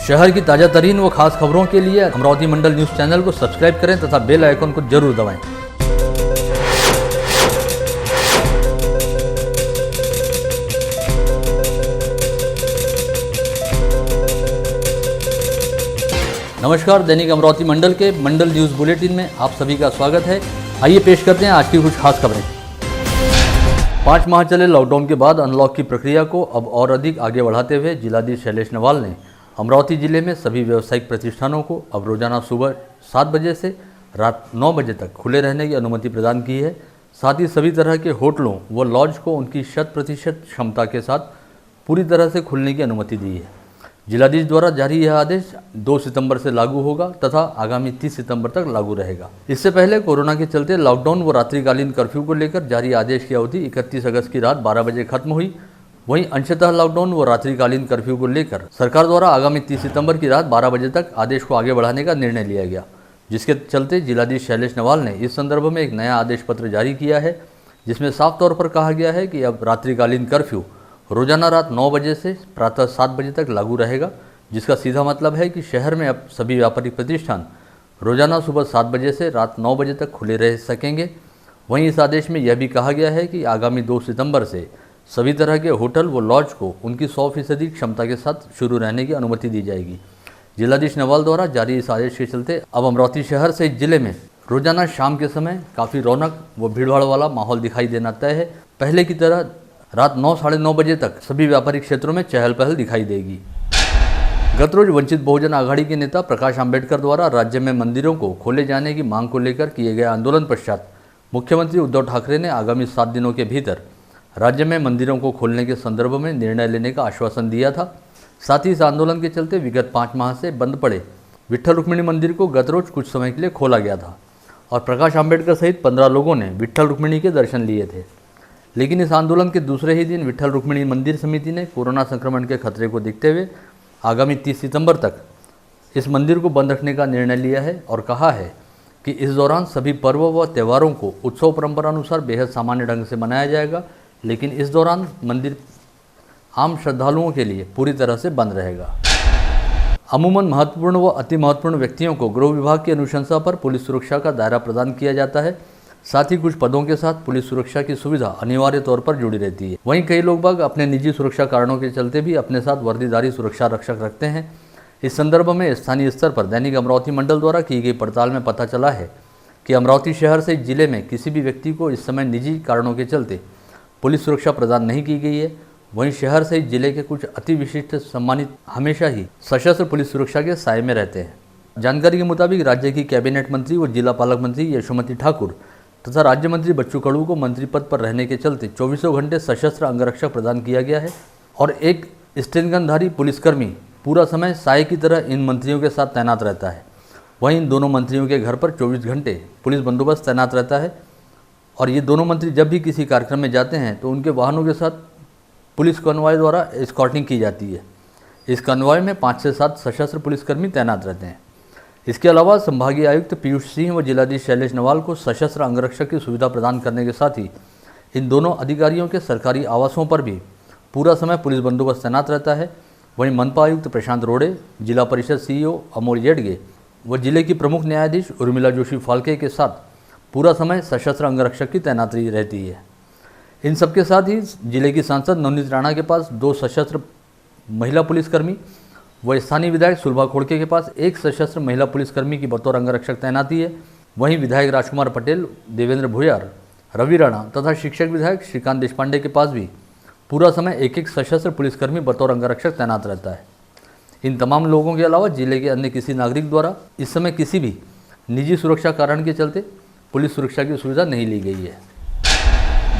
शहर की ताज़ा तरीन व खास खबरों के लिए अमरावती मंडल न्यूज़ चैनल को सब्सक्राइब करें तथा बेल आइकन को जरूर दबाएं। नमस्कार, दैनिक अमरावती मंडल के मंडल न्यूज़ बुलेटिन में आप सभी का स्वागत है। आइए पेश करते हैं आज की कुछ खास खबरें। 5 माह चले लॉकडाउन के बाद अनलॉक की प्रक्रिया को अब और अधिक आगे बढ़ाते हुए जिलाधीश शैलेश नवाल ने अमरावती जिले में सभी व्यावसायिक प्रतिष्ठानों को अब रोजाना सुबह 7 बजे से रात 9 बजे तक खुले रहने की अनुमति प्रदान की है। साथ ही सभी तरह के होटलों व लॉज को उनकी 100% क्षमता के साथ पूरी तरह से खुलने की अनुमति दी है। जिलाधीश द्वारा जारी यह आदेश 2 सितंबर से लागू होगा तथा आगामी 30 सितंबर तक लागू रहेगा। इससे पहले कोरोना के चलते लॉकडाउन व रात्रिकालीन कर्फ्यू को लेकर जारी आदेश की अवधि 31 अगस्त की रात 12 बजे खत्म हुई। वहीं अंशतः लॉकडाउन व रात्रिकालीन कर्फ्यू को लेकर सरकार द्वारा आगामी 30 सितंबर की रात 12 बजे तक आदेश को आगे बढ़ाने का निर्णय लिया गया, जिसके चलते जिलाधीश शैलेश नवाल ने इस संदर्भ में एक नया आदेश पत्र जारी किया है, जिसमें साफ तौर पर कहा गया है कि अब रात्रिकालीन कर्फ्यू रोजाना रात 9 बजे से प्रातः 7 बजे तक लागू रहेगा, जिसका सीधा मतलब है कि शहर में अब सभी व्यापारिक प्रतिष्ठान रोजाना सुबह 7 बजे से रात 9 बजे तक खुले रह सकेंगे। वहीं इस आदेश में यह भी कहा गया है कि आगामी 2 सितंबर से सभी तरह के होटल व लॉज को उनकी 100% क्षमता के साथ शुरू रहने की अनुमति दी जाएगी। जिलाधीश नवाल द्वारा जारी इस आदेश के चलते अब अमरावती शहर से जिले में रोजाना शाम के समय काफ़ी रौनक व भीड़भाड़ वाला माहौल दिखाई देना तय है। पहले की तरह रात 9 साढ़े 9 बजे तक सभी व्यापारिक क्षेत्रों में चहल पहल दिखाई देगी। गत रोज वंचित बहुजन आघाड़ी के नेता प्रकाश आंबेडकर द्वारा राज्य में मंदिरों को खोले जाने की मांग को लेकर किए गए आंदोलन पश्चात मुख्यमंत्री उद्धव ठाकरे ने आगामी 7 दिनों के भीतर राज्य में मंदिरों को खोलने के संदर्भ में निर्णय लेने का आश्वासन दिया था। साथ ही इस आंदोलन के चलते विगत 5 माह से बंद पड़े विट्ठल रुक्मिणी मंदिर को गत रोज कुछ समय के लिए खोला गया था और प्रकाश आंबेडकर सहित 15 लोगों ने विट्ठल रुक्मिणी के दर्शन लिए थे। लेकिन इस आंदोलन के दूसरे ही दिन विट्ठल रुक्मिणी मंदिर समिति ने कोरोना संक्रमण के खतरे को देखते हुए आगामी 30 सितंबर तक इस मंदिर को बंद रखने का निर्णय लिया है और कहा है कि इस दौरान सभी पर्व व त्योहारों को उत्सव परंपरा अनुसार बेहद सामान्य ढंग से मनाया जाएगा, लेकिन इस दौरान मंदिर आम श्रद्धालुओं के लिए पूरी तरह से बंद रहेगा। अमूमन महत्वपूर्ण व अति महत्वपूर्ण व्यक्तियों को गृह विभाग की अनुशंसा पर पुलिस सुरक्षा का दायरा प्रदान किया जाता है। साथ ही कुछ पदों के साथ पुलिस सुरक्षा की सुविधा अनिवार्य तौर पर जुड़ी रहती है। वहीं कई लोग बाग अपने निजी सुरक्षा कारणों के चलते भी अपने साथ वर्दीधारी सुरक्षा रक्षक रखते हैं। इस संदर्भ में स्थानीय स्तर पर दैनिक अमरावती मंडल द्वारा की गई पड़ताल में पता चला है कि अमरावती शहर से जिले में किसी भी व्यक्ति को इस समय निजी कारणों के चलते पुलिस सुरक्षा प्रदान नहीं की गई है। वहीं शहर से जिले के कुछ अति विशिष्ट सम्मानित हमेशा ही सशस्त्र पुलिस सुरक्षा के साये में रहते हैं। जानकारी के मुताबिक राज्य की कैबिनेट मंत्री व जिला पालक मंत्री यशोमती ठाकुर तथा राज्य मंत्री बच्चू कडू को मंत्री पद पर रहने के चलते 24 घंटे सशस्त्र अंगरक्षक प्रदान किया गया है और एक स्टेनगनधारी पुलिसकर्मी पूरा समय साये की तरह इन मंत्रियों के साथ तैनात रहता है। वहीं इन दोनों मंत्रियों के घर पर 24 घंटे पुलिस बंदोबस्त तैनात रहता है और ये दोनों मंत्री जब भी किसी कार्यक्रम में जाते हैं तो उनके वाहनों के साथ पुलिस कॉन्वॉय द्वारा एस्कॉर्टिंग की जाती है। इस कॉन्वॉय में 5 से 7 सशस्त्र पुलिसकर्मी तैनात रहते हैं। इसके अलावा संभागीय आयुक्त पीयूष सिंह व जिलाधीश शैलेश नवाल को सशस्त्र अंगरक्षक की सुविधा प्रदान करने के साथ ही इन दोनों अधिकारियों के सरकारी आवासों पर भी पूरा समय पुलिस बंदोबस्त तैनात रहता है। वहीं मनपा आयुक्त प्रशांत रोड़े, जिला परिषद सीईओ अमोल येडगे व जिले की प्रमुख न्यायाधीश उर्मिला जोशी फाल्के के साथ पूरा समय सशस्त्र अंगरक्षक की तैनाती रहती है। इन सबके साथ ही जिले की सांसद नवनीत राणा के पास 2 सशस्त्र महिला पुलिसकर्मी व स्थानीय विधायक सुलभा खोड़के के पास 1 सशस्त्र महिला पुलिसकर्मी की बतौर अंगरक्षक तैनाती है। वहीं विधायक राजकुमार पटेल, देवेंद्र भुयार, रवि राणा तथा शिक्षक विधायक श्रीकांत देशपांडे के पास भी पूरा समय 1-1 सशस्त्र पुलिसकर्मी बतौर अंगरक्षक तैनात रहता है। इन तमाम लोगों के अलावा जिले के अन्य किसी नागरिक द्वारा इस समय किसी भी निजी सुरक्षा कारण के चलते पुलिस सुरक्षा की सुविधा नहीं ली गई है।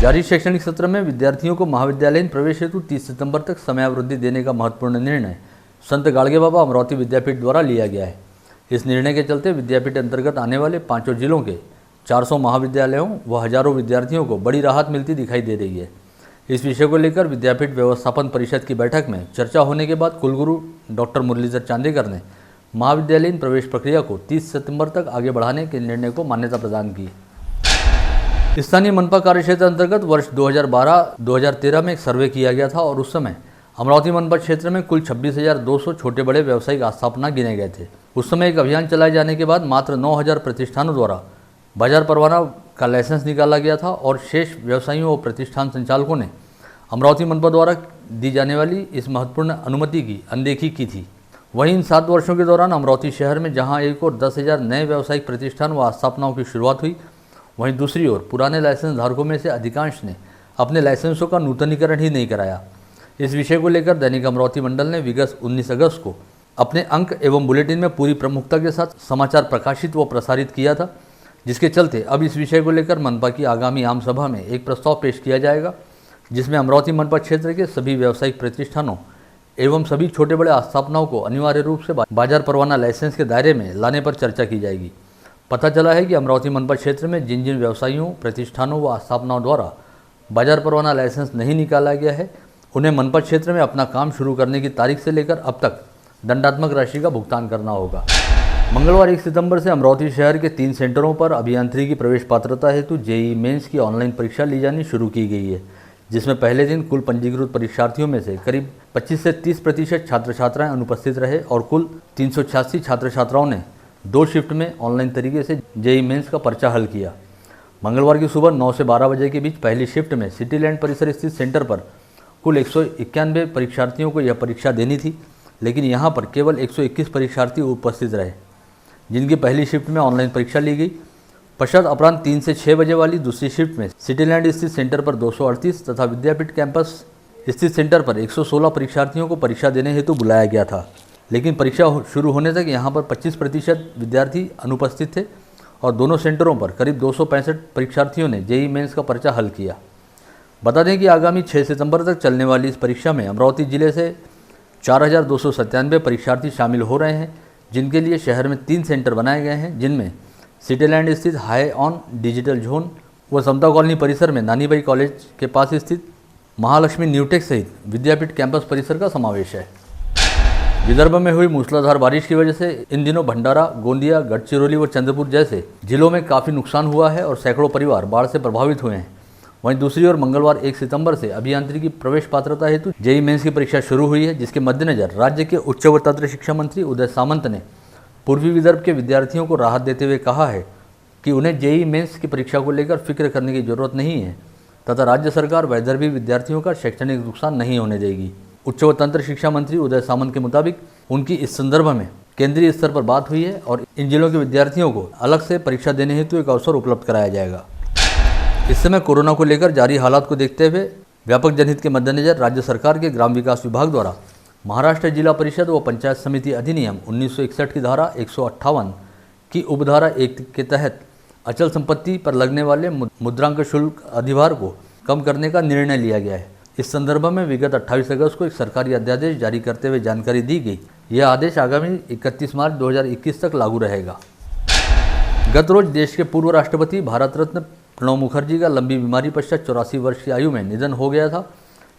जारी शैक्षणिक सत्र में विद्यार्थियों को महाविद्यालयीन प्रवेश हेतु 30 सितंबर तक समयावधि देने का महत्वपूर्ण निर्णय संत गाड़गे बाबा अमरावती विद्यापीठ द्वारा लिया गया है। इस निर्णय के चलते विद्यापीठ अंतर्गत आने वाले 5 जिलों के 400 महाविद्यालयों व हजारों विद्यार्थियों को बड़ी राहत मिलती दिखाई दे रही है। इस विषय को लेकर विद्यापीठ व्यवस्थापन परिषद की बैठक में चर्चा होने के बाद कुलगुरु डॉक्टर मुरलीधर चांदेकर ने महाविद्यालयीन प्रवेश प्रक्रिया को 30 सितंबर तक आगे बढ़ाने के निर्णय को मान्यता प्रदान की। स्थानीय मनपा कार्यक्षेत्र अंतर्गत वर्ष 2012-2013 में एक सर्वे किया गया था और उस समय अमरावती मनपा क्षेत्र में कुल 26,200 छोटे बड़े व्यावसायिक आस्थापना गिने गए थे। उस समय एक अभियान चलाए जाने के बाद मात्र 9,000 प्रतिष्ठानों द्वारा बाजार परवाना का लाइसेंस निकाला गया था और शेष व्यवसायियों और प्रतिष्ठान संचालकों ने अमरावती मनपा द्वारा दी जाने वाली इस महत्वपूर्ण अनुमति की अनदेखी की थी। वहीं इन 7 वर्षों के दौरान अमरावती शहर में जहां एक और 10,000 नए व्यावसायिक प्रतिष्ठान व आस्थापनाओं की शुरुआत हुई, वहीं दूसरी ओर पुराने लाइसेंस धारकों में से अधिकांश ने अपने लाइसेंसों का नूतनीकरण ही नहीं कराया। इस विषय को लेकर दैनिक अमरावती मंडल ने विगत 19 अगस्त को अपने अंक एवं बुलेटिन में पूरी प्रमुखता के साथ समाचार प्रकाशित व प्रसारित किया था, जिसके चलते अब इस विषय को लेकर मनपा की आगामी आम सभा में एक प्रस्ताव पेश किया जाएगा, जिसमें अमरावती मनपा क्षेत्र के सभी व्यावसायिक प्रतिष्ठानों एवं सभी छोटे बड़े आस्थापनाओं को अनिवार्य रूप से बाजार परवाना लाइसेंस के दायरे में लाने पर चर्चा की जाएगी। पता चला है कि अमरावती मनपा क्षेत्र में जिन जिन व्यवसायियों, प्रतिष्ठानों व आस्थापनाओं द्वारा बाजार परवाना लाइसेंस नहीं निकाला गया है, उन्हें मनपा क्षेत्र में अपना काम शुरू करने की तारीख से लेकर अब तक दंडात्मक राशि का भुगतान करना होगा। मंगलवार 1 सितंबर से अमरावती शहर के 3 सेंटरों पर अभियांत्रिकी प्रवेश पात्रता हेतु जेईई मेंस की ऑनलाइन परीक्षा ली जानी शुरू की गई है, जिसमें पहले दिन कुल पंजीकृत परीक्षार्थियों में से करीब 25 से 30% छात्र छात्राएं अनुपस्थित रहे और कुल 386 छात्र छात्राओं ने 2 शिफ्ट में ऑनलाइन तरीके से जेईई मेंस का पर्चा हल किया। मंगलवार की सुबह 9 से 12 बजे के बीच पहली शिफ्ट में सिटीलैंड परिसर स्थित सेंटर पर कुल 191 परीक्षार्थियों को यह परीक्षा देनी थी, लेकिन यहां पर केवल 121 परीक्षार्थी उपस्थित रहे, जिनकी पहली शिफ्ट में ऑनलाइन परीक्षा ली गई। पश्चात अपराह्न 3 से 6 बजे वाली दूसरी शिफ्ट में सिटीलैंड स्थित सेंटर पर 238 तथा विद्यापीठ कैंपस स्थित सेंटर पर 116 परीक्षार्थियों को परीक्षा देने हेतु बुलाया गया था, लेकिन परीक्षा शुरू होने तक यहां पर 25% विद्यार्थी अनुपस्थित थे और दोनों सेंटरों पर करीब 265 परीक्षार्थियों ने जेईई मेंस का पर्चा हल किया। बता दें कि आगामी 6 सितंबर तक चलने वाली इस परीक्षा में अमरावती जिले से 4,297 परीक्षार्थी शामिल हो रहे हैं, जिनके लिए शहर में 3 सेंटर बनाए गए हैं, जिनमें सिटीलैंड स्थित हाई ऑन डिजिटल जोन व समता कॉलोनी परिसर में नानीबाई कॉलेज के पास स्थित महालक्ष्मी न्यूटेक सहित विद्यापीठ कैंपस परिसर का समावेश है। विदर्भ में हुई मूसलाधार बारिश की वजह से इन दिनों भंडारा, गोंदिया, गढ़चिरौली व चंद्रपुर जैसे जिलों में काफ़ी नुकसान हुआ है और सैकड़ों परिवार बाढ़ से प्रभावित हुए हैं। वहीं दूसरी ओर मंगलवार 1 सितंबर से अभियांत्रिकी प्रवेश पात्रता हेतु जेईई मेंस की परीक्षा शुरू हुई है, जिसके मद्देनजर राज्य के उच्च व तंत्र शिक्षा मंत्री उदय सामंत ने पूर्वी विदर्भ के विद्यार्थियों को राहत देते हुए कहा है कि उन्हें जेईई मेंस की परीक्षा को लेकर फिक्र करने की जरूरत नहीं है तथा राज्य सरकार वैदर्भी विद्यार्थियों का शैक्षणिक नुकसान नहीं होने देगी। उच्च व तंत्र शिक्षा मंत्री उदय सामंत के मुताबिक उनकी इस संदर्भ में केंद्रीय स्तर पर बात हुई है और इन जिलों के विद्यार्थियों को अलग से परीक्षा देने हेतु एक अवसर उपलब्ध कराया जाएगा। इस समय कोरोना को लेकर जारी हालात को देखते हुए व्यापक जनहित के मद्देनजर राज्य सरकार के ग्राम विकास विभाग द्वारा महाराष्ट्र जिला परिषद व पंचायत समिति अधिनियम 1961 की धारा 158 की उपधारा 1 के तहत अचल संपत्ति पर लगने वाले मुद्रांक शुल्क अधिभार को कम करने का निर्णय लिया गया है। इस संदर्भ में विगत 28 अगस्त को एक सरकारी अध्यादेश जारी करते हुए जानकारी दी गई। यह आदेश आगामी 31 मार्च 2021 तक लागू रहेगा। गत रोज देश के पूर्व राष्ट्रपति भारत रत्न प्रणब मुखर्जी का लंबी बीमारी पश्चात 84 वर्ष की आयु में निधन हो गया था,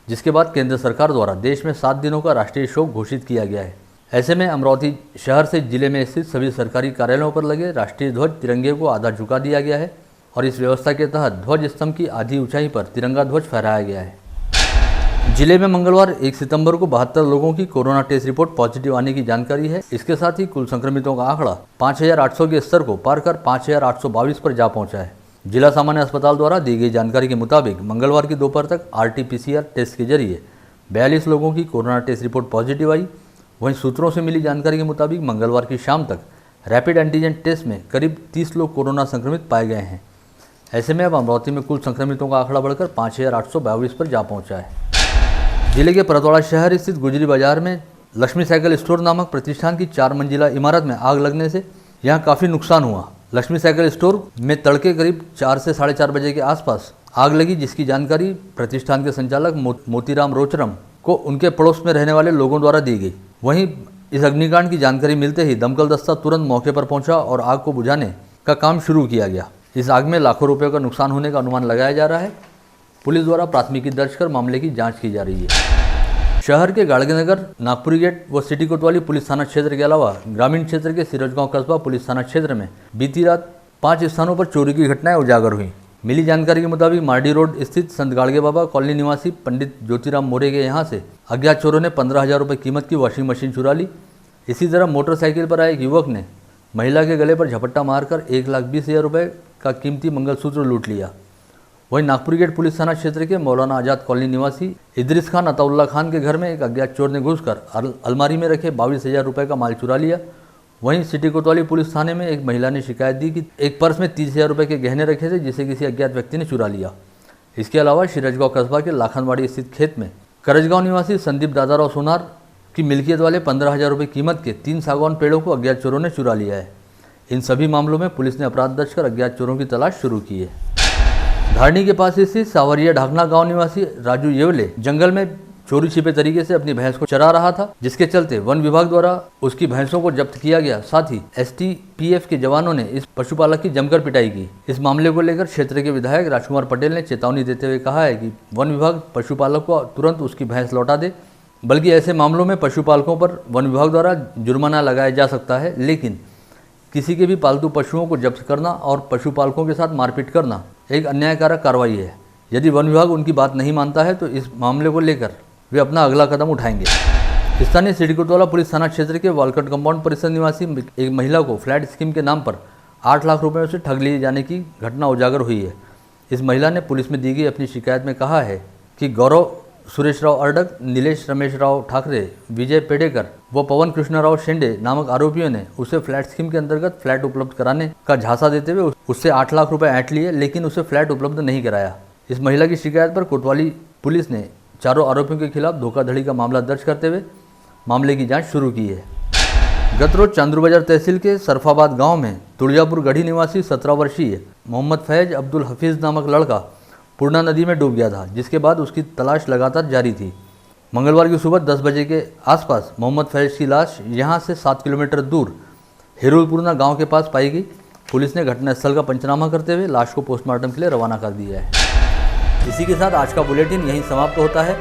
जिसके बाद केंद्र सरकार द्वारा देश में 7 दिनों का राष्ट्रीय शोक घोषित किया गया है। ऐसे में अमरावती शहर से जिले में स्थित सभी सरकारी कार्यालयों पर लगे राष्ट्रीय ध्वज तिरंगे को आधा झुका दिया गया है और इस व्यवस्था के तहत ध्वज स्तंभ की आधी ऊंचाई पर तिरंगा ध्वज फहराया गया है। जिले में मंगलवार 1 सितंबर को 72 लोगों की कोरोना टेस्ट रिपोर्ट पॉजिटिव आने की जानकारी है। इसके साथ ही कुल संक्रमितों का आंकड़ा 5,800 के स्तर को पार कर 5,822 पर जा पहुंचा है। जिला सामान्य अस्पताल द्वारा दी गई जानकारी के मुताबिक मंगलवार की दोपहर तक RT-PCR टेस्ट के जरिए 42 लोगों की कोरोना टेस्ट रिपोर्ट पॉजिटिव आई। वहीं सूत्रों से मिली जानकारी के मुताबिक मंगलवार की शाम तक रैपिड एंटीजन टेस्ट में करीब 30 लोग कोरोना संक्रमित पाए गए हैं। ऐसे में अब अमरावती में कुल संक्रमितों का आंकड़ा बढ़कर 5,822 पर जा पहुंचा है। जिले के परतवाड़ा शहर स्थित गुजरी बाजार में लक्ष्मी साइकिल स्टोर नामक प्रतिष्ठान की 4 मंजिला इमारत में आग लगने से यहां काफ़ी नुकसान हुआ। लक्ष्मी साइकिल स्टोर में तड़के करीब 4 से 4:30 बजे के आसपास आग लगी, जिसकी जानकारी प्रतिष्ठान के संचालक मोतीराम रोचरम को उनके पड़ोस में रहने वाले लोगों द्वारा दी गई। वहीं इस अग्निकांड की जानकारी मिलते ही दमकल दस्ता तुरंत मौके पर पहुंचा और आग को बुझाने का काम शुरू किया गया। इस आग में लाखों रुपये का नुकसान होने का अनुमान लगाया जा रहा है। पुलिस द्वारा प्राथमिकी दर्ज कर मामले की जांच की जा रही है। शहर के गाड़गेनगर, नागपुरी गेट व सिटी कोतवाली पुलिस थाना क्षेत्र के अलावा ग्रामीण क्षेत्र के सिरजगांव कस्बा पुलिस थाना क्षेत्र में बीती रात 5 स्थानों पर चोरी की घटनाएं उजागर हुई। मिली जानकारी के मुताबिक मार्डी रोड स्थित संत गाड़गे बाबा कॉलोनी निवासी पंडित ज्योतिराम मोरे के यहाँ से अज्ञात चोरों ने 15,000 रुपये कीमत की वॉशिंग मशीन चुरा ली। इसी तरह मोटरसाइकिल पर आए एक युवक ने महिला के गले पर झपट्टा मारकर 1,20,000 रुपये का कीमती मंगलसूत्र लूट लिया। वहीं नागपुर गेट पुलिस थाना क्षेत्र के मौलाना आजाद कॉलोनी निवासी इदरिस खान अताउल्ला खान के घर में एक अज्ञात चोर ने घुसकर अलमारी में रखे 22,000 रुपये का माल चुरा लिया। वहीं सिटी कोतवाली पुलिस थाने में एक महिला ने शिकायत दी कि एक पर्स में 30,000 रुपये के गहने रखे थे, जिसे किसी अज्ञात व्यक्ति ने चुरा लिया। इसके अलावा शिरजगांव कस्बा के लाखनवाड़ी स्थित खेत में करजगांव निवासी संदीप दादाराव सोनार की मिल्कियत वाले 15,000 रुपये कीमत के 3 सागौन पेड़ों को अज्ञात चोरों ने चुरा लिया है। इन सभी मामलों में पुलिस ने अपराध दर्ज कर अज्ञात चोरों की तलाश शुरू की है। धारणी के पास स्थित सावरिया ढाकना गांव निवासी राजू येवले जंगल में चोरी छिपे तरीके से अपनी भैंस को चरा रहा था, जिसके चलते वन विभाग द्वारा उसकी भैंसों को जब्त किया गया। साथ ही STPF के जवानों ने इस पशुपालक की जमकर पिटाई की। इस मामले को लेकर क्षेत्र के विधायक राजकुमार पटेल ने चेतावनी देते हुए कहा है कि वन विभाग पशुपालक को तुरंत उसकी भैंस लौटा दे, बल्कि ऐसे मामलों में पशुपालकों पर वन विभाग द्वारा जुर्माना लगाया जा सकता है। लेकिन किसी के भी पालतू पशुओं को जब्त करना और पशुपालकों के साथ मारपीट करना एक अन्यायकारक कार्रवाई है। यदि वन विभाग उनकी बात नहीं मानता है तो इस मामले को लेकर वे अपना अगला कदम उठाएंगे। स्थानीय सिटी कोतवाली पुलिस थाना क्षेत्र के वालकट कंपाउंड परिसर निवासी एक महिला को फ्लैट स्कीम के नाम पर 8 लाख रुपए से ठग लिए जाने की घटना उजागर हुई है। इस महिला ने पुलिस में दी गई अपनी शिकायत में कहा है कि गौरव सुरेश राव अर्डक, नीलेश रमेश राव ठाकरे, विजय पेडेकर व पवन कृष्णराव शेंडे नामक आरोपियों ने उसे फ्लैट स्कीम के अंतर्गत फ्लैट उपलब्ध कराने का झांसा देते हुए उससे 8 लाख रुपए ऐंठ लिए, लेकिन उसे फ्लैट उपलब्ध नहीं कराया। इस महिला की शिकायत पर कोतवाली पुलिस ने चारों आरोपियों के खिलाफ धोखाधड़ी का मामला दर्ज करते हुए मामले की जांच शुरू की है। गत रोज चांदरू बाजार तहसील के सरफाबाद गांव में तुड़ियापुर गढ़ी निवासी 17 वर्षीय मोहम्मद फैज अब्दुल हफीज़ नामक लड़का पूर्णा नदी में डूब गया था, जिसके बाद उसकी तलाश लगातार जारी थी। मंगलवार की सुबह 10 बजे के आसपास मोहम्मद फैज की लाश यहां से 7 किलोमीटर दूर हिरुलपुरना गांव के पास पाई गई। पुलिस ने घटनास्थल का पंचनामा करते हुए लाश को पोस्टमार्टम के लिए रवाना कर दिया है। इसी के साथ आज का बुलेटिन यहीं समाप्त होता है।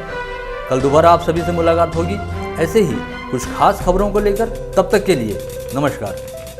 कल दोबारा आप सभी से मुलाकात होगी ऐसे ही कुछ खास खबरों को लेकर। तब तक के लिए नमस्कार।